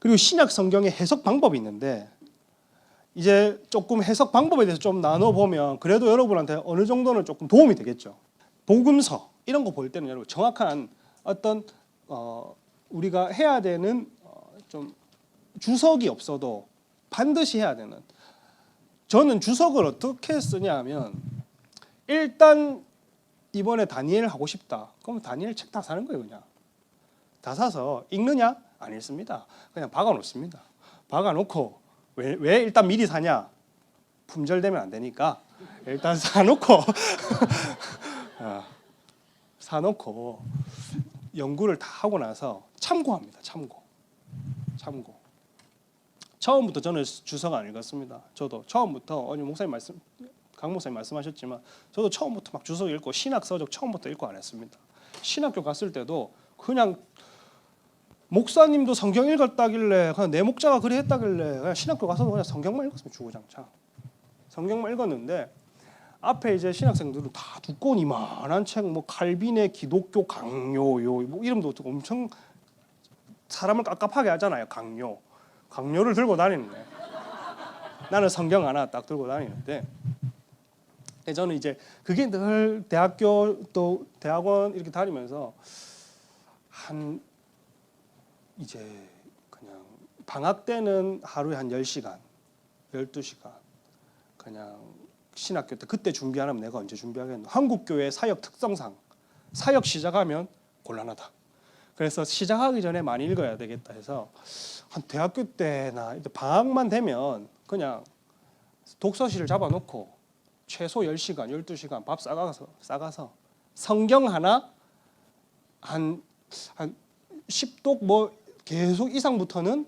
그리고 신약 성경의 해석 방법이 있는데 이제 조금 해석 방법에 대해서 좀 나눠보면 그래도 여러분한테 어느 정도는 조금 도움이 되겠죠. 복음서 이런 거 볼 때는 여러분 정확한 어떤 우리가 해야 되는 좀 주석이 없어도 반드시 해야 되는, 저는 주석을 어떻게 쓰냐면 일단 이번에 다니엘 하고 싶다. 그러면 다니엘 책 다 사는 거예요. 그냥 다 사서 읽느냐? 안 읽습니다. 그냥 박아놓습니다. 박아놓고 왜 일단 미리 사냐? 품절되면 안 되니까 일단 사놓고 사놓고 연구를 다 하고 나서 참고합니다. 참고. 처음부터 저는 주석 안 읽었습니다. 저도 처음부터 강 목사님 말씀하셨지만 저도 처음부터 막 주석 읽고 신학 서적 처음부터 읽고 안 했습니다. 신학교 갔을 때도 그냥 목사님도 성경 읽었다길래 그냥 내 목자가 그래 했다길래 그냥 신학교 가서도 그냥 성경만 읽었으면 주구장창 성경만 읽었는데 앞에 이제 신학생들은 다 두꺼운 이만한 책, 뭐 칼빈의 기독교 강요요, 뭐 이름도 엄청 사람을 깝깝하게 하잖아요. 강요를 들고 다니는 거예요. 나는 성경 하나 딱 들고 다니는데 저는 이제 그게 늘 대학교 또 대학원 이렇게 다니면서 한 이제 그냥 방학 때는 하루에 한 10시간, 12시간 그냥 신학교 때 그때 준비하면 내가 언제 준비하겠노. 한국교회 사역 특성상 사역 시작하면 곤란하다. 그래서 시작하기 전에 많이 읽어야 되겠다 해서 한 대학교 때나 방학만 되면 그냥 독서실을 잡아놓고 최소 10시간, 12시간 밥 싸가서 성경 하나 한 10독 뭐 계속 이상부터는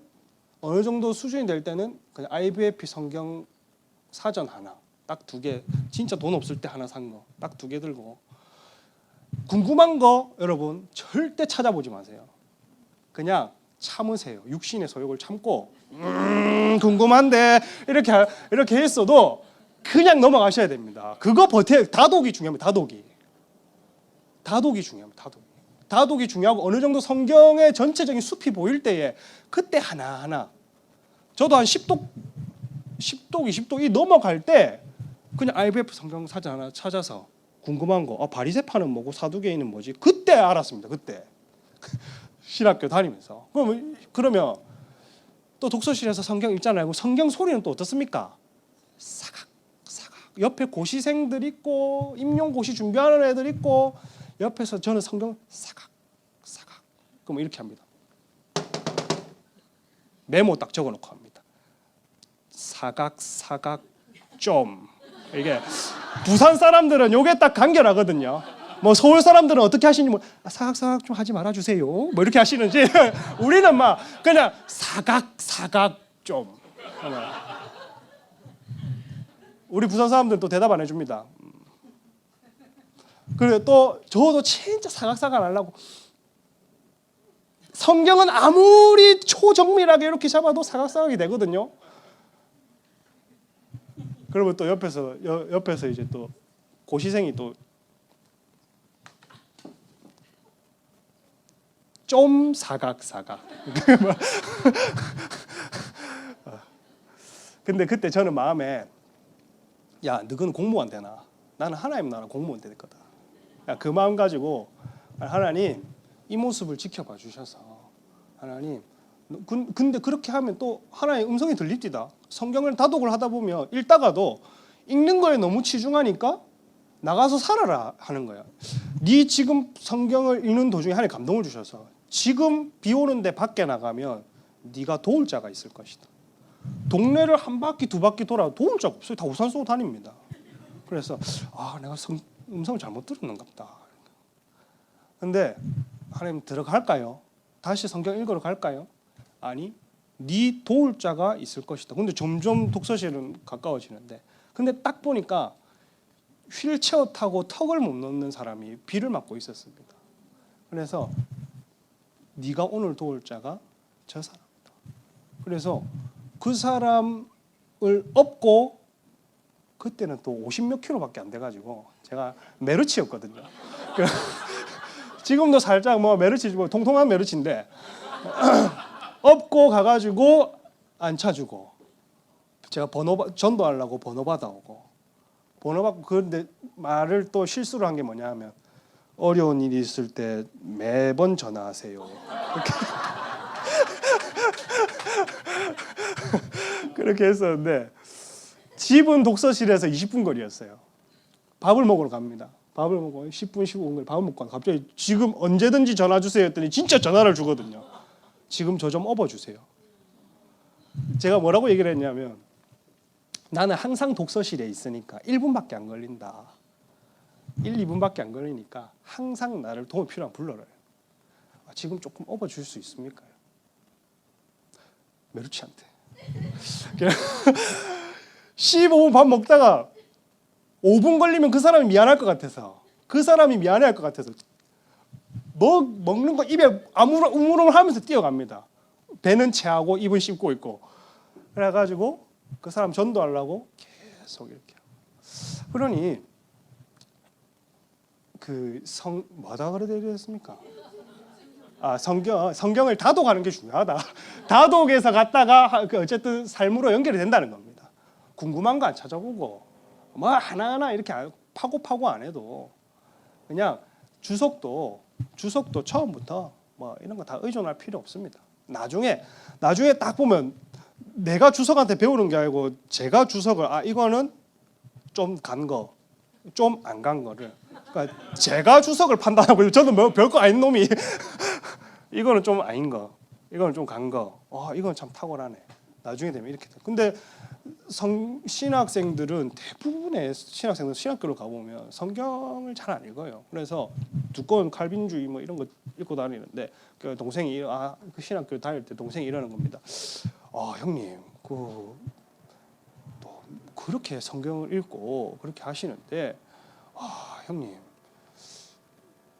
어느 정도 수준이 될 때는 그냥 IBFP 성경 사전 하나 딱 2개, 진짜 돈 없을 때 하나 산 거 딱 2개 들고 궁금한 거 여러분 절대 찾아보지 마세요. 그냥 참으세요. 육신의 소욕을 참고 궁금한데 이렇게 했어도 그냥 넘어가셔야 됩니다. 그거 다독이 중요합니다. 다독이 중요합니다. 다독이 중요하고 어느 정도 성경의 전체적인 숲이 보일 때에 그때 하나하나 저도 한 10독, 20독 이 넘어갈 때 그냥 IBF 성경 사전 하나 찾아서 궁금한 거 바리새파는 뭐고 사두개인은 뭐지? 그때 알았습니다. 그때 신학교 다니면서 그러면 또 독서실에서 성경 읽잖아요. 성경 소리는 또 어떻습니까? 사각 옆에 고시생들 있고 임용고시 준비하는 애들 있고 옆에서 저는 성경 사각 그럼 이렇게 합니다. 메모 딱 적어놓고 합니다. 사각 좀 이게 부산 사람들은 요게 딱 간결하거든요. 뭐 서울 사람들은 어떻게 하시는지 뭐 사각 좀 하지 말아주세요. 뭐 이렇게 하시는지 우리는 막 그냥 사각 좀. 우리 부산 사람들은 또 대답 안 해줍니다. 그래 또 저도 진짜 사각 안 하려고 성경은 아무리 초정밀하게 이렇게 잡아도 사각이 되거든요. 그러면 또 옆에서 이제 또 고시생이 또 좀 사각. 근데 그때 저는 마음에 야, 너는 공무원 되나? 나는 하나님 나라 공무원 되거든. 그 마음 가지고 하나님 이 모습을 지켜봐 주셔서 하나님 근데 그렇게 하면 또 하나의 음성이 들립니다. 성경을 다독을 하다 보면 읽다가도 읽는 거에 너무 치중하니까 나가서 살아라 하는 거야. 네 지금 성경을 읽는 도중에 하나님 감동을 주셔서 지금 비 오는데 밖에 나가면 네가 도울 자가 있을 것이다. 동네를 한 바퀴 두 바퀴 돌아도 도울 자가 없어요. 다 우산 쏘고 다닙니다. 그래서 내가 음성을 잘못 들었는가 보다. 근데 하나님 들어갈까요? 다시 성경 읽으러 갈까요? 아니, 네 도울 자가 있을 것이다. 근데 점점 독서실은 가까워지는데 근데 딱 보니까 휠체어 타고 턱을 못 놓는 사람이 비를 맞고 있었습니다. 그래서 네가 오늘 도울 자가 저 사람이다. 그래서 그 사람을 업고 그때는 또 50몇 킬로밖에 안 돼가지고 제가 메르치였거든요. 지금도 살짝 뭐 메르치 통통한 메르치인데 업고 가가지고 안 찾주고 제가 전도하려고 번호 받아오고 번호 받고 그런데 말을 또 실수를 한 게 뭐냐 하면 어려운 일이 있을 때 매번 전화하세요. 그렇게 했었는데 집은 독서실에서 20분 거리였어요. 밥을 먹으러 갑니다. 밥을 먹고 10분 15분 거리 밥을 먹고 갑자기 지금 언제든지 전화 주세요 했더니 진짜 전화를 주거든요. 지금 저 좀 업어주세요. 제가 뭐라고 얘기를 했냐면 나는 항상 독서실에 있으니까 1분밖에 안 걸린다. 1, 2분밖에 안 걸리니까 항상 나를 도움이 필요하면 불러라. 지금 조금 업어줄 수 있습니까? 메루치한테 15분 밥 먹다가 5분 걸리면 그 사람이 미안할 것 같아서 먹는 거 입에 우물우물 하면서 뛰어갑니다. 배는 체하고 입은 씹고 있고 그래가지고 그 사람 전도하려고 계속 이렇게 그러니 뭐다 그러셨습니까? 성경을 다독하는 게 중요하다. 다독에서 갔다가 어쨌든 삶으로 연결이 된다는 겁니다. 궁금한 거 안 찾아보고 뭐 하나하나 이렇게 파고 안 해도 그냥 주석도 처음부터 뭐 이런 거 다 의존할 필요 없습니다. 나중에 딱 보면 내가 주석한테 배우는 게 아니고 제가 주석을 이거는 좀 간 거, 좀 안 간 거를 그러니까 제가 주석을 판단하고 저는 뭐 별거 아닌 놈이 이거는 좀 아닌 거, 이거는 좀 간 거, 이건 참 탁월하네. 나중에 되면 이렇게 돼. 근데 신학생들은 대부분의 신학생들 신학교를 가보면 성경을 잘 안 읽어요. 그래서 두꺼운 칼빈주의 뭐 이런 거 읽고 다니는데 그 동생이 그 신학교 다닐 때 동생이 이러는 겁니다. 형님 또 그렇게 성경을 읽고 그렇게 하시는데 형님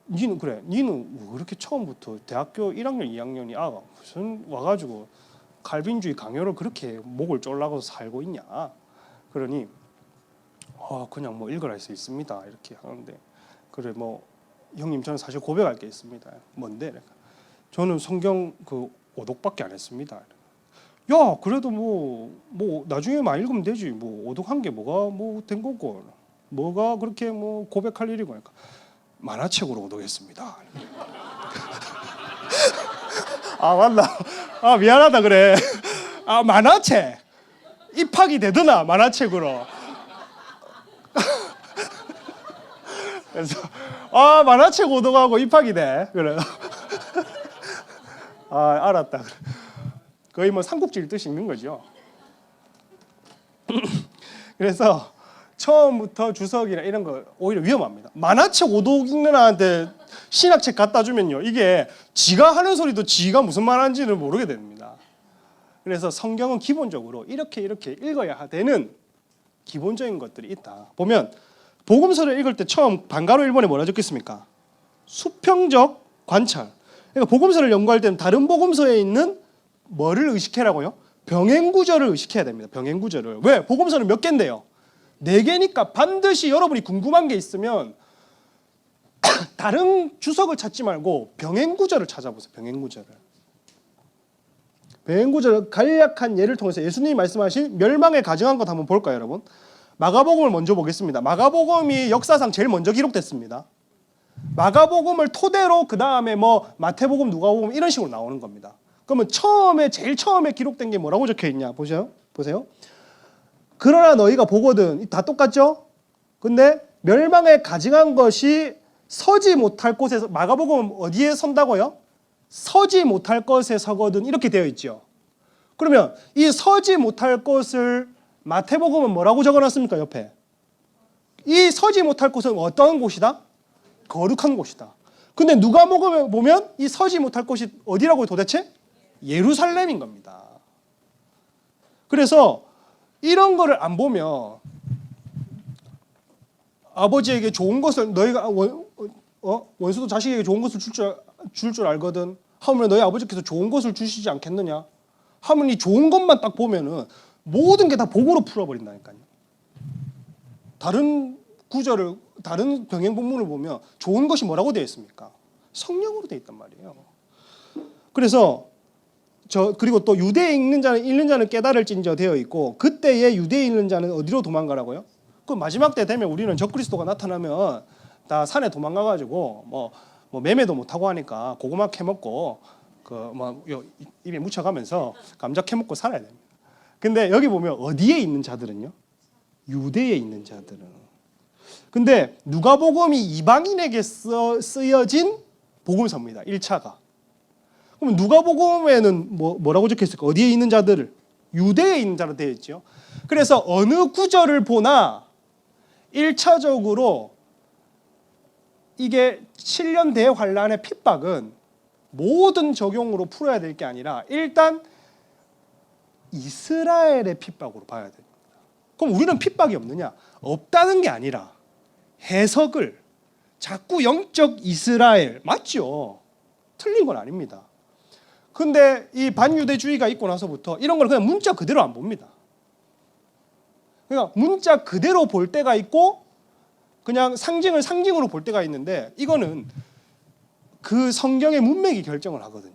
니는 왜 그렇게 처음부터 대학교 1학년 2학년이 무슨 와가지고 칼빈주의 강요를 그렇게 목을 졸라고 살고 있냐. 그러니 그냥 뭐 읽으라 할 수 있습니다. 이렇게 하는데 그래 뭐 형님 저는 사실 고백할 게 있습니다. 뭔데? 저는 성경 오독밖에 안 했습니다. 야 그래도 뭐 나중에 많이 읽으면 되지. 뭐 오독한 게 뭐가 뭐 된 거고 뭐가 그렇게 뭐 고백할 일이고 그러니까 만화책으로 오독했습니다. 맞나? 미안하다 그래. 만화책 입학이 되더나 만화책으로. 그래서 만화책 오독하고 입학이 돼. 그래. 알았다. 거의 뭐 삼국지 읽듯이 읽는 거죠. 그래서 처음부터 주석이나 이런 거 오히려 위험합니다. 만화책 오독 읽는 애한테 신학책 갖다 주면요. 이게 지가 하는 소리도 지가 무슨 말하는지를 모르게 됩니다. 그래서 성경은 기본적으로 이렇게 읽어야 되는 기본적인 것들이 있다. 보면 복음서를 읽을 때 처음 반가로 1번에 뭐라 적혔습니까? 수평적 관찰. 그러니까 복음서를 연구할 때는 다른 복음서에 있는 뭐를 의식해라고요? 병행구절을 의식해야 됩니다. 병행구절을. 왜? 복음서는 몇 개인데요? 4개니까 반드시 여러분이 궁금한 게 있으면 다른 주석을 찾지 말고 병행구절을 찾아보세요. 병행구절 간략한 예를 통해서 예수님이 말씀하신 멸망에 가증한 것 한번 볼까요, 여러분? 마가복음을 먼저 보겠습니다. 마가복음이 역사상 제일 먼저 기록됐습니다. 마가복음을 토대로 그 다음에 뭐 마태복음, 누가복음 이런 식으로 나오는 겁니다. 그러면 제일 처음에 기록된 게 뭐라고 적혀 있냐? 보세요. 그러나 너희가 보거든. 다 똑같죠? 근데 멸망에 가증한 것이 서지 못할 곳에서 마가복음은 어디에 선다고요? 서지 못할 것에 서거든 이렇게 되어 있죠. 그러면 이 서지 못할 것을 마태복음은 뭐라고 적어놨습니까? 옆에. 이 서지 못할 곳은 어떤 곳이다? 거룩한 곳이다. 근데 누가복음에 보면 이 서지 못할 곳이 어디라고 도대체? 예루살렘인 겁니다. 그래서 이런 거를 안 보면 아버지에게 좋은 것을 너희가 원수도 자식에게 좋은 것을 줄 줄 알거든 하면 너희 아버지께서 좋은 것을 주시지 않겠느냐 하면 이 좋은 것만 딱 보면은 모든 게 다 복으로 풀어버린다니까요. 다른 구절을 다른 병행본문을 보면 좋은 것이 뭐라고 되어 있습니까? 성령으로 되어 있단 말이에요. 그래서 그리고 또 유대에 있는 자는 깨달을진저 되어 있고 그때에 유대에 있는 자는 어디로 도망가라고요? 그 마지막 때 되면 우리는 적그리스도가 나타나면 다 산에 도망가가지고 뭐 매매도 못 하고 하니까 고구마 캐먹고 입에 묻혀가면서 감자 캐먹고 살아야 됩니다. 근데 여기 보면 어디에 있는 자들은요? 유대에 있는 자들은. 근데 누가복음이 이방인에게 쓰여진 복음서입니다. 1차가. 그럼 누가복음에는 뭐라고 적혀있을까? 어디에 있는 자들을? 유대에 있는 자로 되어 있죠. 그래서 어느 구절을 보나 1차적으로 이게 7년 대환란의 핍박은 모든 적용으로 풀어야 될 게 아니라 일단 이스라엘의 핍박으로 봐야 됩니다. 그럼 우리는 핍박이 없느냐? 없다는 게 아니라 해석을 자꾸 영적 이스라엘 맞죠? 틀린 건 아닙니다. 근데 이 반유대주의가 있고 나서부터 이런 걸 그냥 문자 그대로 안 봅니다. 그러니까 문자 그대로 볼 때가 있고 그냥 상징을 상징으로 볼 때가 있는데 이거는 그 성경의 문맥이 결정을 하거든요.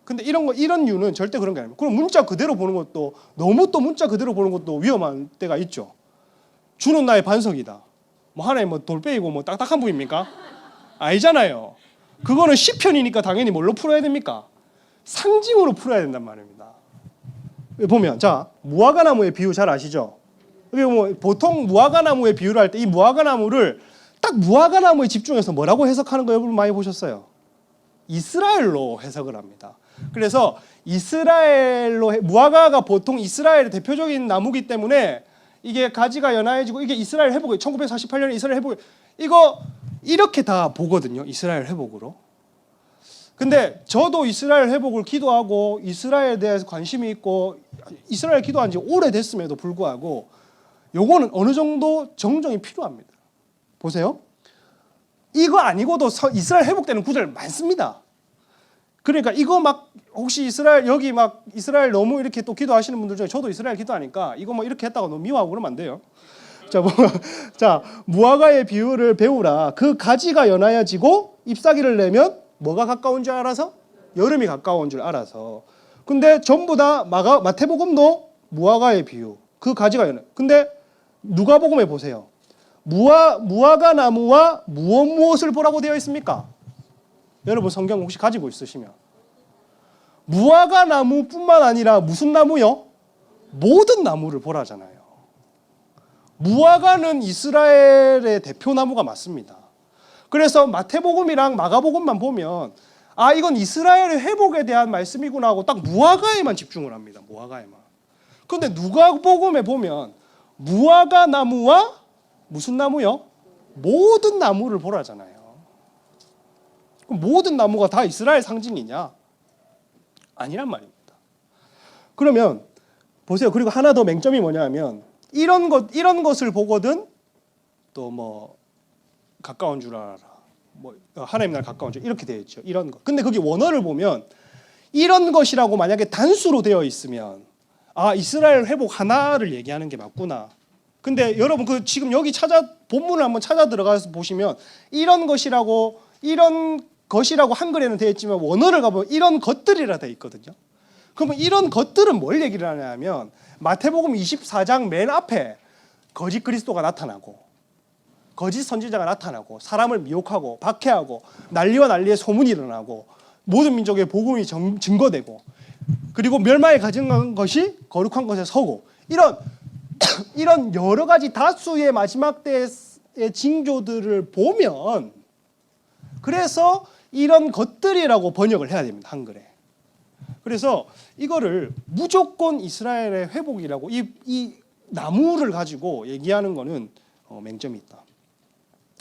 근데 이런 이유는 절대 그런 게 아닙니다. 그럼 문자 그대로 보는 것도 너무 또 문자 그대로 보는 것도 위험한 때가 있죠. 주는 나의 반석이다. 뭐 하나의 뭐 돌빼이고 뭐 딱딱한 부입니까? 아니잖아요. 그거는 시편이니까 당연히 뭘로 풀어야 됩니까? 상징으로 풀어야 된단 말입니다. 보면 자 무화과나무의 비유 잘 아시죠? 그리고 뭐 보통 무화과나무의 비유를 할 때 이 무화과나무를 딱 무화과나무에 집중해서 뭐라고 해석하는 거 여러분 많이 보셨어요? 이스라엘로 해석을 합니다. 그래서 무화과가 보통 이스라엘의 대표적인 나무기 때문에 이게 가지가 연화해지고 이게 이스라엘 회복이 1948년에 이스라엘 회복이 이거 이렇게 다 보거든요. 이스라엘 회복으로. 근데 저도 이스라엘 회복을 기도하고 이스라엘에 대해서 관심이 있고 이스라엘 기도한 지 오래됐음에도 불구하고 요거는 어느 정도 정정이 필요합니다. 보세요. 이거 아니고도 이스라엘 회복되는 구절 많습니다. 그러니까 이거 막 혹시 이스라엘 여기 막 이스라엘 너무 이렇게 또 기도하시는 분들 중에 저도 이스라엘 기도하니까 이거 뭐 이렇게 했다가 너무 미워하고 그러면 안 돼요. 자, 무화과의 비유를 배우라. 그 가지가 연하여지고 잎사귀를 내면 뭐가 가까운 줄 알아서? 여름이 가까운 줄 알아서. 근데 전부 다 마태복음도 무화과의 비유. 그 가지가 연해. 근데 누가복음에 보세요. 무화과 나무와 무엇을 보라고 되어 있습니까? 여러분 성경 혹시 가지고 있으시면 무화과 나무뿐만 아니라 무슨 나무요? 모든 나무를 보라잖아요. 무화과는 이스라엘의 대표 나무가 맞습니다. 그래서 마태복음이랑 마가복음만 보면 아 이건 이스라엘의 회복에 대한 말씀이구나 하고 딱 무화과에만 집중을 합니다. 무화과에만. 그런데 누가복음에 보면 무화과 나무와 무슨 나무요? 모든 나무를 보라잖아요. 그럼 모든 나무가 다 이스라엘 상징이냐? 아니란 말입니다. 그러면 보세요. 그리고 하나 더 맹점이 뭐냐면 이런 것을 보거든 또 뭐 가까운 줄 알아라. 뭐 하나님 나라 가까운 줄 이렇게 되어 있죠. 이런 거. 근데 거기 원어를 보면 이런 것이라고 만약에 단수로 되어 있으면 아 이스라엘 회복 하나를 얘기하는 게 맞구나. 근데 여러분 그 지금 여기 본문을 한번 찾아 들어가서 보시면 이런 것이라고 한글에는 되어 있지만 원어를 가보면 이런 것들이라 되어 있거든요. 그러면 이런 것들은 뭘 얘기를 하냐면 마태복음 24장 맨 앞에 거짓 그리스도가 나타나고 거짓 선지자가 나타나고 사람을 미혹하고 박해하고 난리와 난리의 소문이 일어나고 모든 민족의 복음이 증거되고 그리고 멸망에 가증한 것이 거룩한 것에 서고 이런 여러 가지 다수의 마지막 때의 징조들을 보면 그래서 이런 것들이라고 번역을 해야 됩니다. 한글에. 그래서 이거를 무조건 이스라엘의 회복이라고 이 나무를 가지고 얘기하는 거는 맹점이 있다.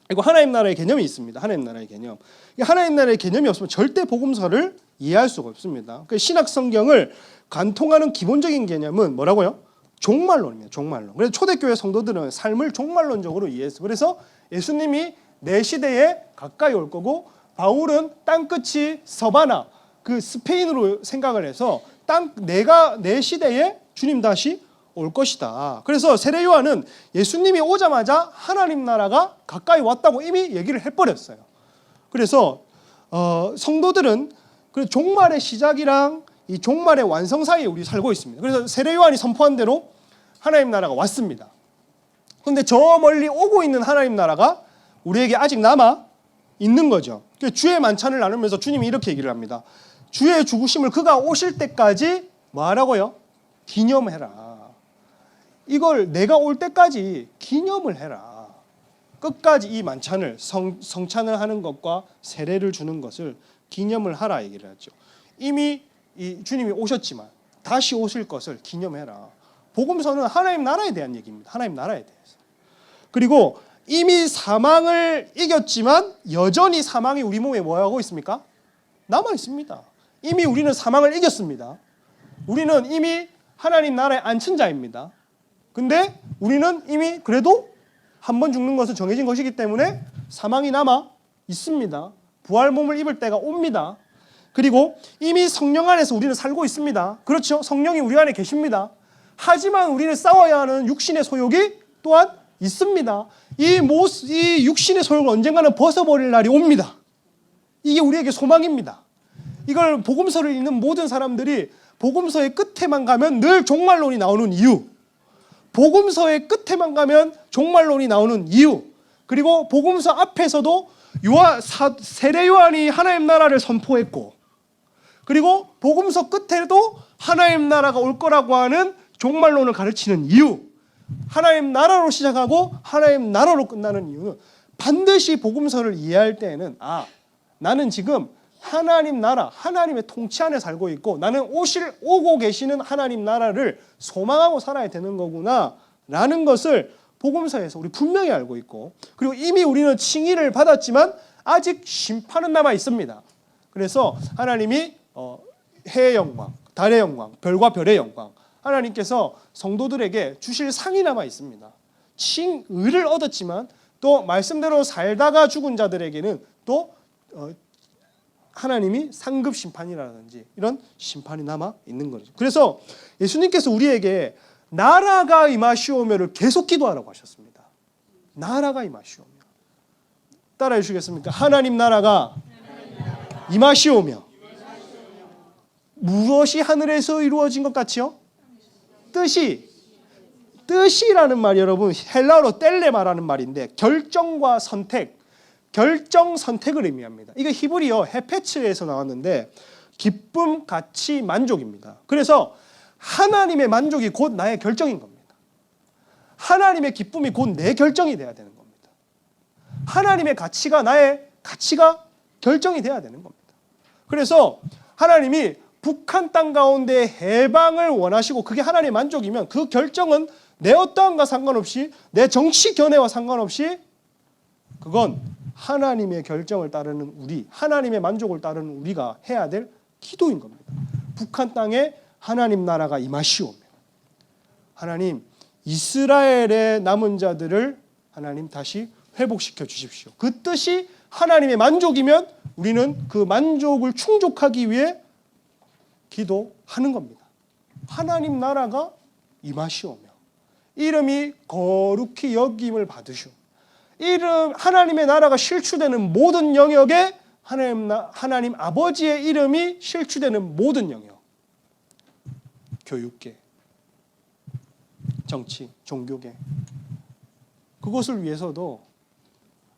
그리고 하나님 나라의 개념이 있습니다. 하나님 나라의 개념. 하나님 나라의 개념이 없으면 절대 복음서를 이해할 수가 없습니다. 신약 성경을 관통하는 기본적인 개념은 뭐라고요? 종말론입니다. 종말론. 그래서 초대교회 성도들은 삶을 종말론적으로 이해했어요. 그래서 예수님이 내 시대에 가까이 올 거고 바울은 땅끝이 서바나 그 스페인으로 생각을 해서 내가 내 시대에 주님 다시 올 것이다. 그래서 세례 요한은 예수님이 오자마자 하나님 나라가 가까이 왔다고 이미 얘기를 해버렸어요. 그래서 성도들은 그래서 종말의 시작이랑 이 종말의 완성 사이에 우리 살고 있습니다. 그래서 세례 요한이 선포한 대로 하나님 나라가 왔습니다. 그런데 저 멀리 오고 있는 하나님 나라가 우리에게 아직 남아 있는 거죠. 주의 만찬을 나누면서 주님이 이렇게 얘기를 합니다. 주의 죽으심을 그가 오실 때까지 뭐 하라고요? 기념해라. 이걸 내가 올 때까지 기념을 해라. 끝까지 이 만찬을 성찬을 하는 것과 세례를 주는 것을 기념을 하라 얘기를 하죠. 이미 이 주님이 오셨지만 다시 오실 것을 기념해라. 복음서는 하나님 나라에 대한 얘기입니다. 하나님 나라에 대해서. 그리고 이미 사망을 이겼지만 여전히 사망이 우리 몸에 뭐하고 있습니까? 남아 있습니다. 이미 우리는 사망을 이겼습니다. 우리는 이미 하나님 나라의 앉힌 자입니다. 근데 우리는 이미 그래도 한 번 죽는 것은 정해진 것이기 때문에 사망이 남아 있습니다. 부활 몸을 입을 때가 옵니다. 그리고 이미 성령 안에서 우리는 살고 있습니다. 그렇죠? 성령이 우리 안에 계십니다. 하지만 우리는 싸워야 하는 육신의 소욕이 또한 있습니다. 이 육신의 소욕을 언젠가는 벗어버릴 날이 옵니다. 이게 우리에게 소망입니다. 이걸 복음서를 읽는 모든 사람들이 복음서의 끝에만 가면 늘 종말론이 나오는 이유, 복음서의 끝에만 가면 종말론이 나오는 이유, 그리고 복음서 앞에서도 세례 요한이 하나님 나라를 선포했고, 그리고 복음서 끝에도 하나님 나라가 올 거라고 하는 종말론을 가르치는 이유, 하나님 나라로 시작하고 하나님 나라로 끝나는 이유는 반드시 복음서를 이해할 때에는 나는 지금 하나님 나라, 하나님의 통치 안에 살고 있고 나는 오고 계시는 하나님 나라를 소망하고 살아야 되는 거구나 라는 것을 복음서에서 우리 분명히 알고 있고, 그리고 이미 우리는 칭의를 받았지만 아직 심판은 남아 있습니다. 그래서 하나님이 해의 영광, 달의 영광, 별과 별의 영광, 하나님께서 성도들에게 주실 상이 남아 있습니다. 칭의를 얻었지만 또 말씀대로 살다가 죽은 자들에게는 또 하나님이 상급 심판이라든지 이런 심판이 남아 있는 거죠. 그래서 예수님께서 우리에게 나라가 임하시오며를 계속 기도하라고 하셨습니다. 나라가 임하시오며. 따라해 주시겠습니까? 하나님 나라가 임하시오며. 무엇이 하늘에서 이루어진 것 같이요? 뜻이라는 말이 여러분 헬라어로 텔레마라는 말인데 결정과 선택, 결정 선택을 의미합니다. 이게 히브리어 헤페츠에서 나왔는데 기쁨, 가치, 만족입니다. 그래서 하나님의 만족이 곧 나의 결정인 겁니다. 하나님의 기쁨이 곧 내 결정이 돼야 되는 겁니다. 하나님의 가치가 나의 가치가 결정이 돼야 되는 겁니다. 그래서 하나님이 북한 땅 가운데 해방을 원하시고 그게 하나님의 만족이면 그 결정은 내 어떠한가 상관없이 내 정치 견해와 상관없이 그건 하나님의 결정을 따르는 우리, 하나님의 만족을 따르는 우리가 해야 될 기도인 겁니다. 북한 땅에 하나님 나라가 임하시오며, 하나님 이스라엘의 남은 자들을 하나님 다시 회복시켜 주십시오. 그 뜻이 하나님의 만족이면 우리는 그 만족을 충족하기 위해 기도하는 겁니다. 하나님 나라가 임하시오며, 이름이 거룩히 여김을 받으시오. 하나님의 나라가 실추되는 모든 영역에 하나님 아버지의 이름이 실추되는 모든 영역, 교육계, 정치, 종교계, 그것을 위해서도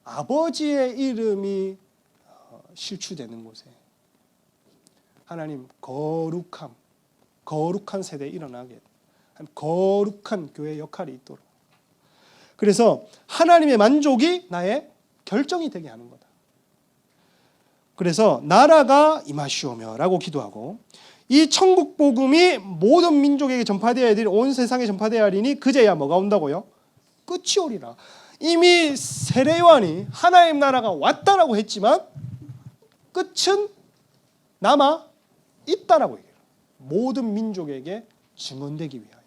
아버지의 이름이 실추되는 곳에 하나님 거룩한 세대에 일어나게, 거룩한 교회 역할이 있도록. 그래서 하나님의 만족이 나의 결정이 되게 하는 거다. 그래서 나라가 임하시오며 라고 기도하고, 이 천국 복음이 모든 민족에게 전파되어야 되니 온 세상에 전파되어야 하리니 그제야 뭐가 온다고요? 끝이 오리라. 이미 세례 요한이 하나님 나라가 왔다라고 했지만 끝은 남아 있다라고 얘기해요. 모든 민족에게 증언되기 위하여.